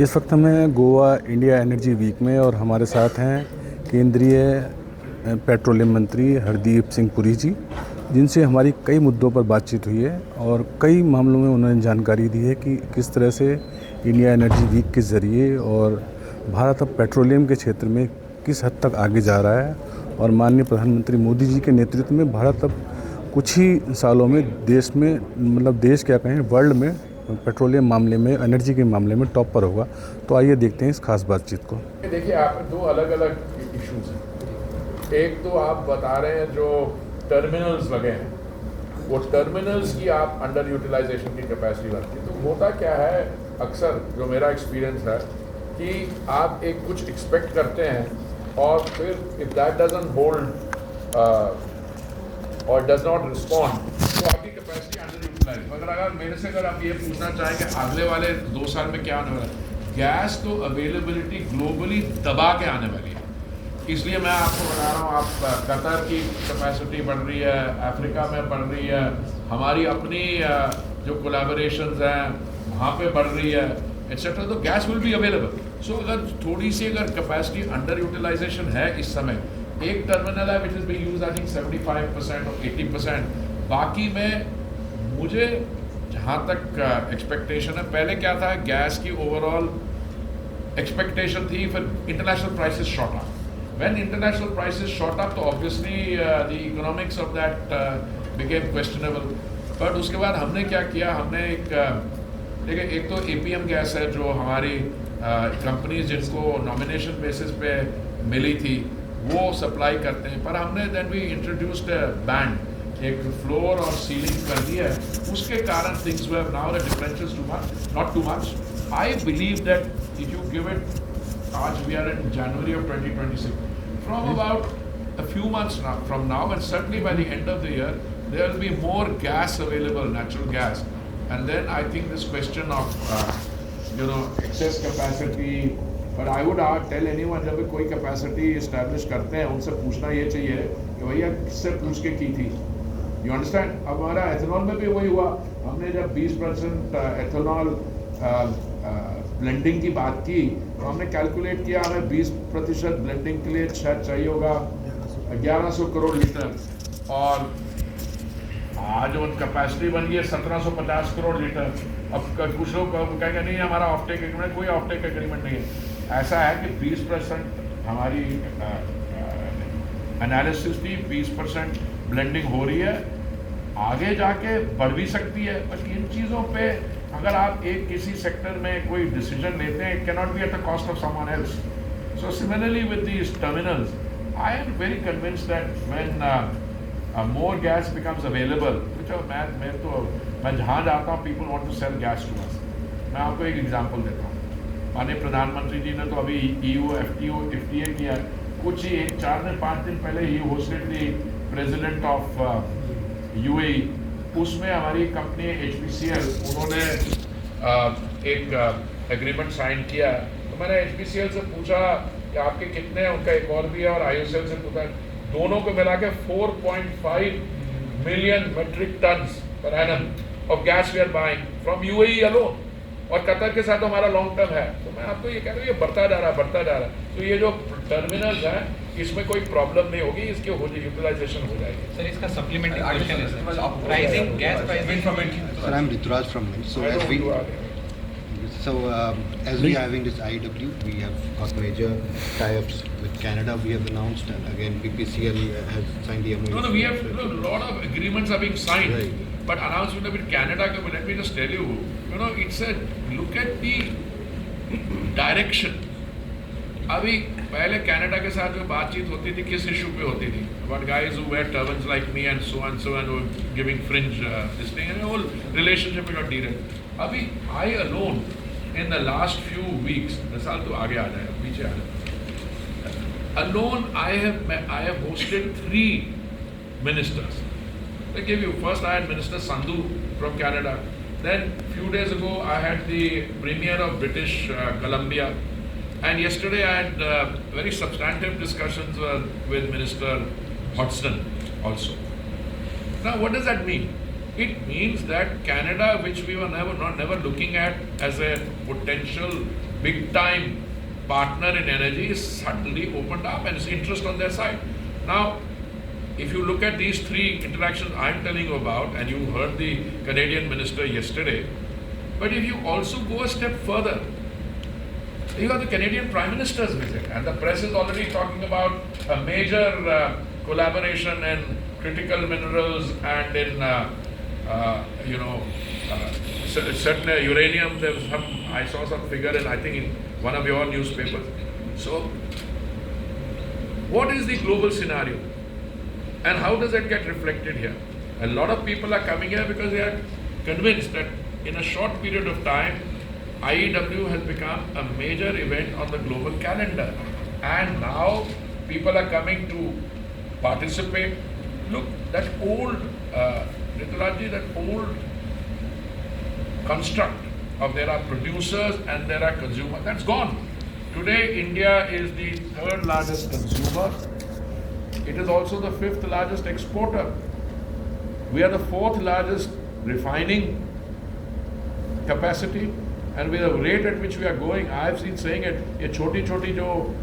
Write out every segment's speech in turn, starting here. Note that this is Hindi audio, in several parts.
इस वक्त हमें गोवा इंडिया एनर्जी वीक में और हमारे साथ हैं केंद्रीय पेट्रोलियम मंत्री हरदीप सिंह पुरी जी, जिनसे हमारी कई मुद्दों पर बातचीत हुई है और कई मामलों में उन्होंने जानकारी दी है कि किस तरह से इंडिया एनर्जी वीक के ज़रिए और भारत अब पेट्रोलियम के क्षेत्र में किस हद तक आगे जा रहा है। और माननीय प्रधानमंत्री मोदी जी के नेतृत्व में भारत अब कुछ ही सालों में देश में, मतलब देश क्या कहें, वर्ल्ड में पेट्रोलियम मामले में, एनर्जी के मामले में टॉप पर होगा। तो आइए देखते हैं इस खास बातचीत को। देखिए, आप दो अलग अलग इश्यूज हैं। एक तो आप बता रहे हैं जो टर्मिनल्स लगे हैं, वो टर्मिनल्स की आप अंडर यूटिलाइजेशन की कैपेसिटी लगती है। तो होता क्या है, अक्सर जो मेरा एक्सपीरियंस है कि आप एक कुछ एक्सपेक्ट करते हैं और फिर इफ दैट डजंट होल्ड और डज नॉट रिस्पॉन्ड तो आपकी कैपेसिटी अंडर यूटिलाइज। अगर मेरे से अगर आप ये पूछना चाहें कि अगले वाले 2 साल में क्या होने वाला है, गैस तो अवेलेबिलिटी ग्लोबली दबा के आने वाली है। इसलिए मैं आपको बता रहा हूँ, आप कतर की कैपेसिटी बढ़ रही है, अफ्रीका में बढ़ रही है, हमारी अपनी जो कोलैबोरेशंस हैं वहाँ पे बढ़ रही है एक्सेट्रा। तो गैस विल बी अवेलेबल। सो अगर थोड़ी सी अगर कैपेसिटी अंडर यूटिलाइजेशन है इस समय, एक टर्मिनल है which is B use I think 75% और 80%, बाकी में मुझे जहाँ तक एक्सपेक्टेशन है, पहले क्या था, गैस की ओवरऑल एक्सपेक्टेशन थी, फिर international prices shot up. When international prices shot up तो obviously the economics of that became questionable. But उसके बाद हमने क्या किया, हमने देखिए, एक तो एपीएम गैस है जो हमारी कंपनीज जिनको नॉमिनेशन बेसिस पे मिली थी वो सप्लाई करते हैं, पर हमने देन वी इंट्रोड्यूस्ड बैंड, एक फ्लोर और सीलिंग कर दिया है। उसके कारण things we have now the differentials too much, not too much. I believe that if you give it, आज we are in January of 2026, from about a few months now, from now, and certainly by the end of the year, there will be more gas available, natural gas. And then I think this question of excess capacity, but I would tell anyone, जब कोई capacity establish करते हैं उनसे पूछना ये चाहिए कि भैया किससे पूछ के की थी। You understand? अब हमारा एथेनॉल में भी वही हुआ। हमने जब 20% एथेनॉल ब्लेंडिंग की बात की तो हमने कैलकुलेट किया, हमें 20% ब्लेंडिंग के लिए चाहिए होगा 1100 करोड़ लीटर, और आज उन कैपेसिटी बन गई है 1750 करोड़ लीटर। अब कुछ लोग कहेंगे नहीं हमारा ऑफटेक एग्रीमेंट, कोई ऑफटेक एग्रीमेंट नहीं है। ऐसा है कि 20% हमारी एनालिसिस थी, 20% ब्लेंडिंग हो रही है, आगे जाके बढ़ भी सकती है। बट इन चीज़ों पे अगर आप एक किसी सेक्टर में कोई डिसीजन लेते हैं, it can not be at the cost of someone else. So similarly with these terminals, I am very convinced that when more gas becomes available, which मैं जहाँ जाता हूँ people want to sell gas to us। मैं आपको एक एग्जांपल देता हूँ। माननीय प्रधानमंत्री जी ने तो अभी EU FTA किया, कुछ ही 4-5 दिन पहले ही hosted the president of UAE। उसमें हमारी कंपनी HPCL, उन्होंने एक एग्रीमेंट साइन किया। तो मैंने HPCL से पूछा कि आपके कितने हैं, उनका एक और भी है, और IOCL से पूछा, दोनों को मिला के 4.5 million metric tons per annum of gas we are buying from UAE alone, और कतर के साथ तो हमारा लॉन्ग टर्म है। तो मैं आपको ये कह रहा हूँ, ये बढ़ता जा रहा है। तो ये जो टर्मिनल्स हैं इसमें कोई प्रॉब्लम नहीं होगी, इसकी यूटिलाइजेशन हो जाएगी। सर, इसका सप्लीमेंट्री क्वेश्चन है sir, pricing, gas pricing from Sir, I'm Rituraj from Mint. So as we are having this IW, we have got major tie-ups with Canada. We have announced, and again PPCL has signed the MOU. No, we have a lot of agreements are being signed, Right. but announcement with Canada. Let me just tell you, it's a look at the direction. अभी पहले कनाडा के साथ जो बातचीत होती थी किस इशू पे होती थी, about guys who wear turbans like me and so and were giving fringe this thing, and the whole relationship got derailed. अभी I alone in the last few weeks, मिसाल तो आगे आ जाए, पीछे आ जाए, alone I have hosted 3 ministers. I give you, first I had Minister Sandhu from Canada, then few days ago I had the Premier of British Columbia, and yesterday I had very substantive discussions with Minister Hodgson also. Now what does that mean? It means that Canada, which we were never looking at as a potential big time partner in energy is suddenly opened up and it's interest on their side. Now, if you look at these three interactions I'm telling you about, and you heard the Canadian minister yesterday, but if you also go a step further, you got the Canadian Prime Minister's visit, and the press is already talking about a major collaboration in critical minerals and in, certain uranium. There was I saw some figure in, I think, in one of your newspapers. So, what is the global scenario? And how does that get reflected here? A lot of people are coming here because they are convinced that in a short period of time, IEW has become a major event on the global calendar. And now people are coming to participate. Look, that old, Riturajji, that old construct of there are producers and there are consumers, that's gone. Today, India is the third largest consumer. It is also the fifth largest exporter. We are the fourth largest refining capacity, and with the rate at which we are going, I have seen saying it, ये छोटी-छोटी जो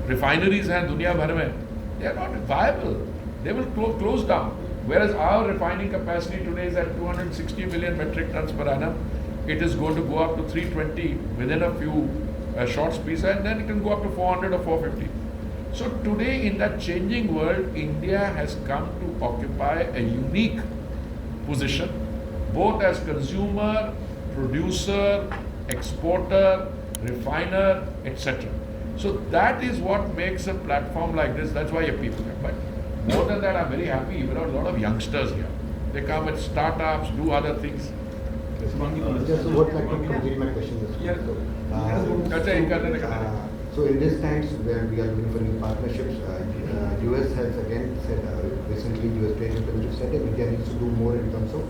refineries हैं दुनिया भर में, they are not viable. They will close down. Whereas our refining capacity today is at 260 million metric tons per annum. It is going to go up to 320 within a few short squeeze, and then it can go up to 400 or 450. So today, in that changing world, India has come to occupy a unique position, both as consumer, producer, exporter, refiner, etc. So that is what makes a platform like this. That's why people come. But more than that, I'm very happy. There are a lot of youngsters here. They come with startups, do other things. Just what I can complete my question. So in these times where we are looking for new partnerships, US has again said recently, US Trade Representative said that India needs to do more in terms of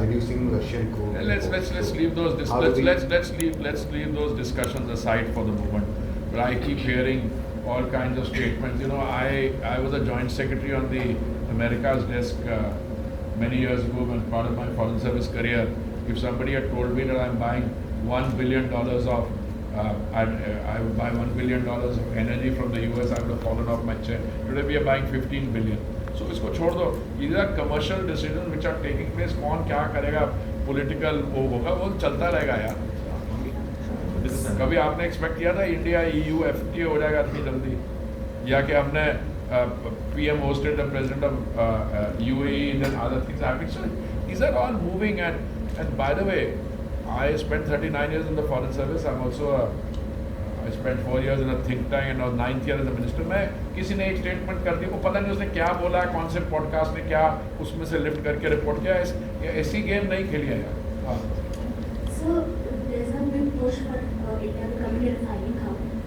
reducing Russian crude. Let's leave those let's leave those discussions aside for the moment. But I keep hearing all kinds of statements. You know, I was a joint secretary on the America's desk many years ago when part of my foreign service career. If somebody had told me that I'm buying $1 billion of I would buy $1 billion of energy from the US, I would have fallen off my chair. Today we are buying 15 billion. So इसको छोड़ दो. These are commercial decisions which are taking place. कौन क्या करेगा, political वो होगा, वो चलता रहेगा यार. कभी आपने expect किया था इंडिया EU FTA हो जाएगा इतनी जल्दी? या कि हमने PM hosted the president of UAE, then other things happening. So these are all moving, and by the way, I spent 39 years in the foreign service. I'm also I spent 4 years in a think tank and now 9th year as a minister. मैं किसी ने एक statement कर दी, वो पता नहीं उसने क्या बोला, कौन से podcast ने क्या उसमें से lift करके report किया. ऐसी game नहीं खेली है यार. So there's a big push for India becoming a refining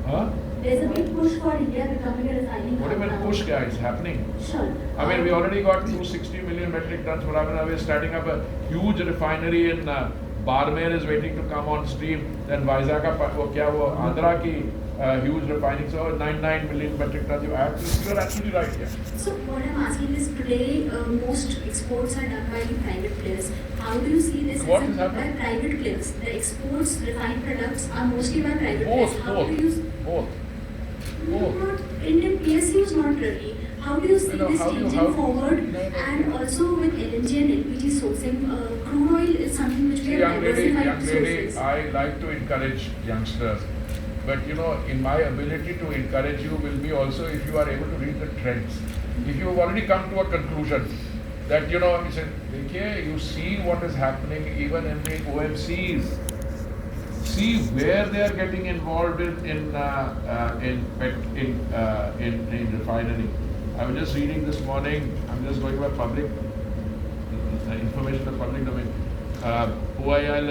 hub. There's a big push for India becoming a refining hub. What do you mean push? क्या? It's happening. Sure. I mean, we already got 260 million metric tons per annum. We're starting up a huge refinery in Barmer is waiting to come on stream. Then Vizag वो Andhra की huge refining, so 99 million metric tons. You're absolutely right. Yeah. So what I'm asking is today most exports are done by private players. How do you see this What as is happening? by private players? The exports, refined products are mostly by private players. How do you Both. Not Indian PSUs not really. How do you see this changing forward? And also with LNG and LPG sourcing, crude oil is something which we have Young lady, sources. I like to encourage youngsters. But you know, in my ability to encourage you will be also if you are able to read the trends. If you have already come to a conclusion that, you know, you see what is happening even in the OMCs. See where they are getting involved in refinery. I was just reading this morning. I'm just going by public information, the public domain. OIL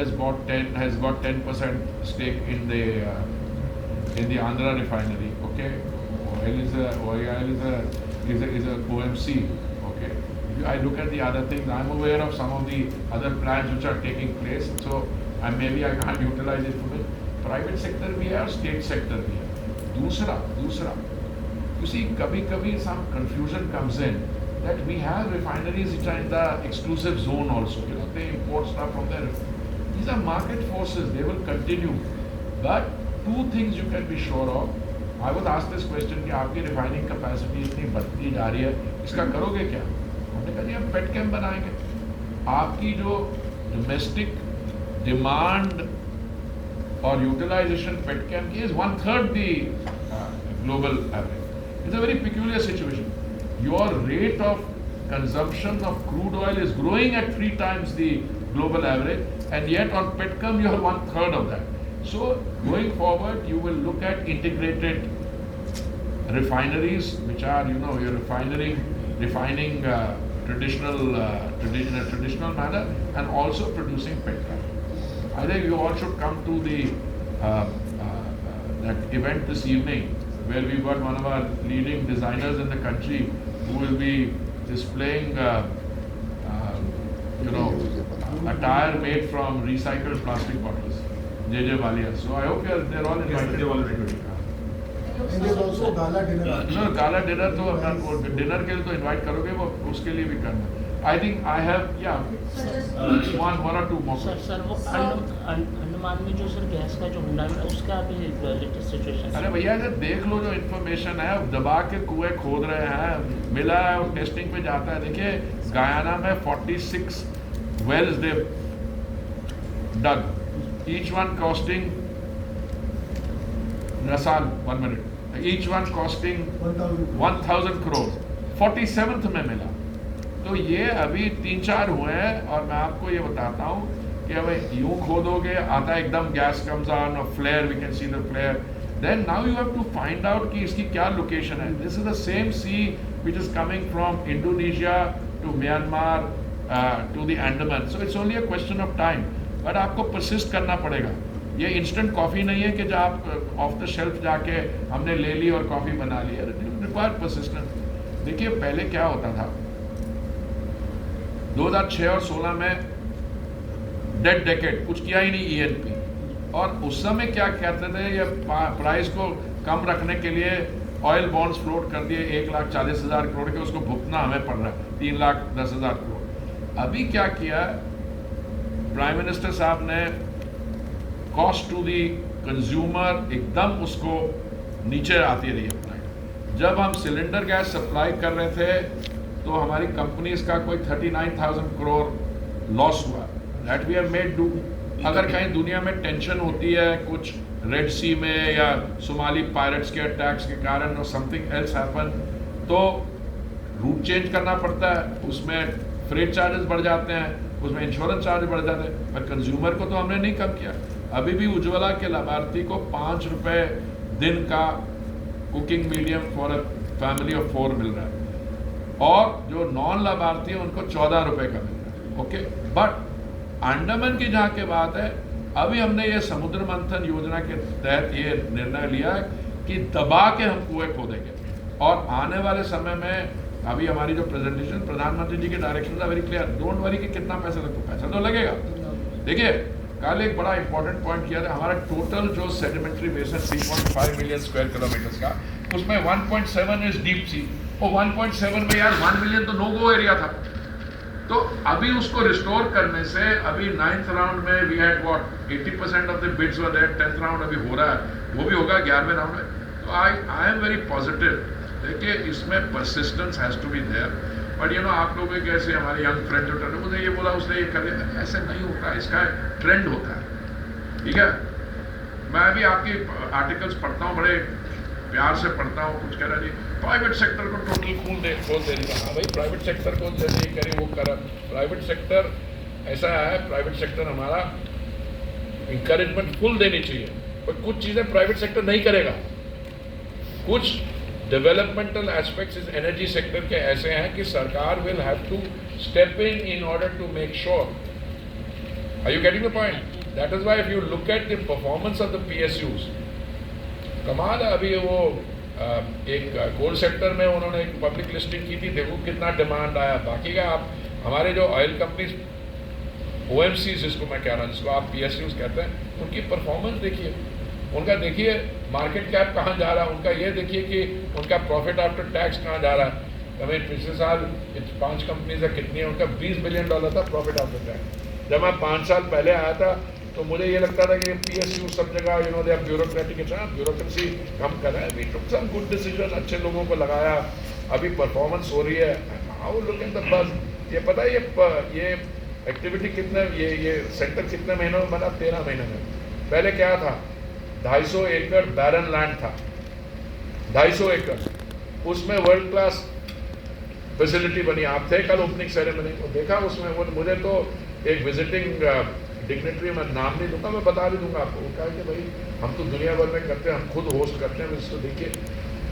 has got 10% stake in the Andhra refinery. Okay, OIL is a OMC. Okay, if I look at the other things, I'm aware of some of the other plans which are taking place. So maybe I can't utilize it for the private sector भी है और state sector भी है. दूसरा, you see, कभी some confusion comes in that we have refineries which are in the exclusive zone also. You know, they import stuff from there. These are market forces, they will continue. But two things you can be sure of. I was asked this question कि आपकी रिफाइनिंग कैपेसिटी इतनी बढ़ती जा रही है, इसका करोगे क्या? हमने कहा जी हम पेटकेम बनाएंगे. आपकी जो डोमेस्टिक डिमांड और यूटिलाइजेशन पेटकेम की is 1/3 the global average. It's a very peculiar situation. Your rate of consumption of crude oil is growing at 3 times the global average, and yet on petchem you are 1/3 of that. So going forward, you will look at integrated refineries, which are, you know, you're refining traditional in a traditional manner, and also producing petchem. I think you all should come to the that event this evening, where we've got one of our leading designers in the country who will be displaying, you know, attire made from recycled plastic bottles. JJ Walia. So I hope they're all invited. And there's also gala dinner. No, gala dinner तो अपना dinner के लिए तो invite करोगे, वो उसके लिए भी करना. I think I have, yeah, one or two more. Sir वो अंडमान में जो सर गैस का जो भंडार है उसका अभी लेटेस्ट सिचुएशन. अरे भैया जब देख लो जो इन्फॉर्मेशन है, दबा के कुएं खोद रहे हैं, मिला है और टेस्टिंग पे जाता है. देखिए गयाना में 46 wells they dug, each one costing Nasal, 1 minute, each one costing 1,000 crore. 47th में मिला. तो ये अभी 3-4 हुए हैं, और मैं आपको ये बताता हूँ कि अब यूं खोदोगे आता है एकदम गैस कम्स ऑन और flare, we can see the flare. Then now you have to find out कि इसकी क्या लोकेशन है. This is the same sea which is coming from Indonesia to Myanmar to the Andaman. So it's only a question of time. But आपको persist करना पड़ेगा. ये इंस्टेंट कॉफ़ी नहीं है कि जो आप ऑफ द शेल्फ जाके हमने ले ली और कॉफ़ी बना ली. Require persistence. देखिए पहले क्या होता था, 2006 और 16 में डेड डेकेड, कुछ किया ही नहीं ENP, और उस समय क्या कहते थे, ये प्राइस को कम रखने के लिए ऑयल बॉन्ड्स फ्लोट कर दिए 1,40,000 करोड़ के, उसको भुगतना हमें पड़ रहा है 3,10,000 करोड़. अभी क्या किया, प्राइम मिनिस्टर साहब ने कॉस्ट टू दी कंज्यूमर एकदम उसको नीचे आती रही अपना. जब हम सिलेंडर गैस सप्लाई कर रहे थे तो हमारी कंपनीज का कोई 39,000 करोड़ लॉस हुआ. That we have made do. अगर कहीं दुनिया में टेंशन होती है, कुछ रेड सी में या सोमाली पायरेट्स के अटैक्स के कारण और समथिंग एल्स हैपन, तो रूट चेंज करना पड़ता है, उसमें फ्रेट चार्जेस बढ़ जाते हैं, उसमें इंश्योरेंस चार्ज बढ़ जाते हैं. पर कंज्यूमर को तो हमने नहीं कम किया. अभी भी उज्ज्वला के लाभार्थी को 5 रुपये दिन का cooking medium for a family of 4 मिल रहा है, और जो नॉन लाभार्थी है उनको 14 रुपये का मिल रहा है. ओके, बट अंडमान की जहाँ की बात है, अभी हमने ये समुद्र मंथन योजना के तहत ये निर्णय लिया है कि दबा के हम कुएं खोदेंगे, और आने वाले समय में अभी हमारी जो प्रेजेंटेशन प्रधानमंत्री जी के डायरेक्शन था वेरी क्लियर. डोंट वरी कि कितना पैसा लगता, पैसा तो लगेगा. देखिए कल एक बड़ा इंपॉर्टेंट पॉइंट किया था, हमारा टोटल जो सेडिमेंट्री बेसन 3.5 मिलियन स्क्वायर किलोमीटर का, उसमें 1.7 इज डीप सी, और 1.7 में यार 1 मिलियन तो नो गो एरिया था. तो अभी उसको रिस्टोर करने से, अभी 9th राउंड में we had what 80% of the bids were there. 10th round अभी हो रहा है, वो भी होगा 11वें राउंड में. तो आई एम वेरी पॉजिटिव. देखिए इसमें persistence has to be there. But you know, आप लोग कैसे हमारे यंग फ्रेंड जो टर्न, मुझे ये बोला उसने ये कर दिया, ऐसे नहीं होता. इसका ट्रेंड होता है. ठीक है, मैं भी आपकी आर्टिकल्स पढ़ता हूँ, बड़े प्यार से पढ़ता हूँ. कुछ कह रहा जी प्राइवेट सेक्टर को टोटल खोल दे रही. हाँ भाई, प्राइवेट सेक्टर को जैसे ये करे वो करा. प्राइवेट सेक्टर ऐसा है, प्राइवेट सेक्टर हमारा इंकरेजमेंट फुल देनी चाहिए, पर कुछ चीज़ें प्राइवेट सेक्टर नहीं करेगा. कुछ डेवलपमेंटल एस्पेक्ट्स इस एनर्जी सेक्टर के ऐसे हैं कि सरकार will have to step in order to make sure. Are you getting the point? That is why if you look at the performance of the PSUs, कमाल है. अभी वो एक कोल सेक्टर में उन्होंने एक पब्लिक लिस्टिंग की थी, देखो कितना डिमांड आया. बाकी का आप हमारे जो ऑयल कंपनीज OMCs जिसको मैं कह रहा हूँ, जिसको आप PSUs कहते हैं, उनकी परफॉर्मेंस देखिए, उनका देखिए मार्केट कैप कहाँ जा रहा है, उनका ये देखिए कि उनका प्रॉफिट आफ्टर टैक्स कहाँ जा रहा है. हमें पिछले साल 5 कंपनीज है, कितनी है, उनका $20 बिलियन था प्रॉफिट आफ्टर टैक्स. जब मैं 5 साल पहले आया था तो मुझे ये लगता था कि PSU सब जगह दे आर ब्यूरोक्रेटिक, ब्यूरोक्रेसी कम कर रहा है। We took some good decision, अच्छे लोगों को लगाया, अभी परफॉर्मेंस हो रही है। How look at the buzz, ये पता है ये एक्टिविटी कितने ये सेक्टर कितने महीनों में बना? 13 महीने में। पहले क्या था? 250 एकड़ बैरन लैंड था, 250 एकड़, उसमें वर्ल्ड क्लास फैसिलिटी बनी। आप थे कल ओपनिंग सेरेमनी को, देखा उसमें? वो मुझे तो एक विजिटिंग डिग्नेटरी, मैं नाम नहीं दूंगा, मैं बता भी दूंगा आपको, कहा कि भाई हम तो दुनिया भर में करते हैं, हम खुद होस्ट करते हैं, इसको देखिए।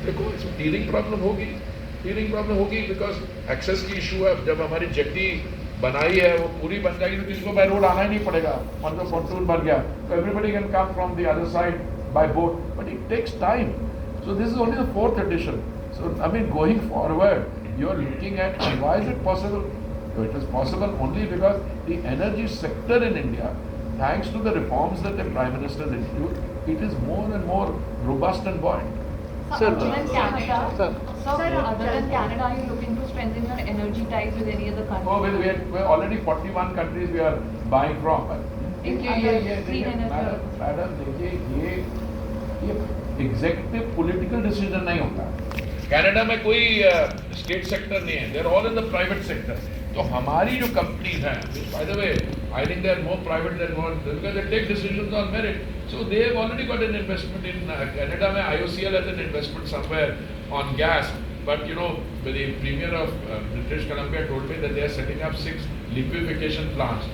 देखो इसमें टीयरिंग प्रॉब्लम होगी बिकॉज एक्सेस की इशू है। जब हमारी जेट्टी बनाई है वो पूरी बन जाएगी तो किसी को बाय रोड आना ही नहीं पड़ेगा, मतलब पॉन्टून बन गया तो everybody can come from the other side by boat, but it takes time. So this is only the 4th edition. So I mean, going forward, you are looking at why is it possible? It is possible only because the energy sector in India, thanks to the reforms that the Prime Minister has introduced, it is more and more robust and buoyant. Sir, other than Canada, are you looking to strengthen your energy ties with any other country? Oh, we're already 41 countries we are buying from. Madam देखिए, ये एग्जीक्यूटिव पॉलिटिकल डिसीजन नहीं होता। कनाडा में कोई स्टेट सेक्टर नहीं है, they are all in the private sector. तो हमारी जो कंपनीज हैं, by the way I think they are more private than government because they take decisions on merit. So they have already got an investment in Canada में। IOCL has an investment somewhere on gas, but you know the premier of British Columbia told me that they are setting up 6 liquefaction plants.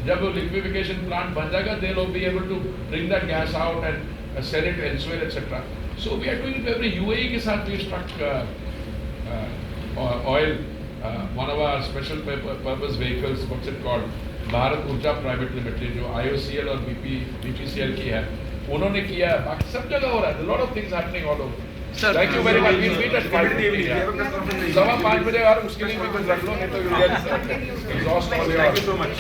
जब वो लिक्विफिकेशन प्लांट बन जाएगा, they will be able to bring that gas out and sell it elsewhere, etc. So we are doing it every UAE के साथ we struck oil, one of our special purpose vehicles, what's it called, Bharat ऊर्जा प्राइवेट लिमिटेड, जो IOCL और BPCL की है, उन्होंने किया है। बाकी सब जगह हो रहा है, lot of things happening all over. Thank you very much. We'll meet at 5:30. 5:15 बजे, और उसके लिए भी कुछ रख लो, नहीं तो you'll get exhaust all your. Thank you so much.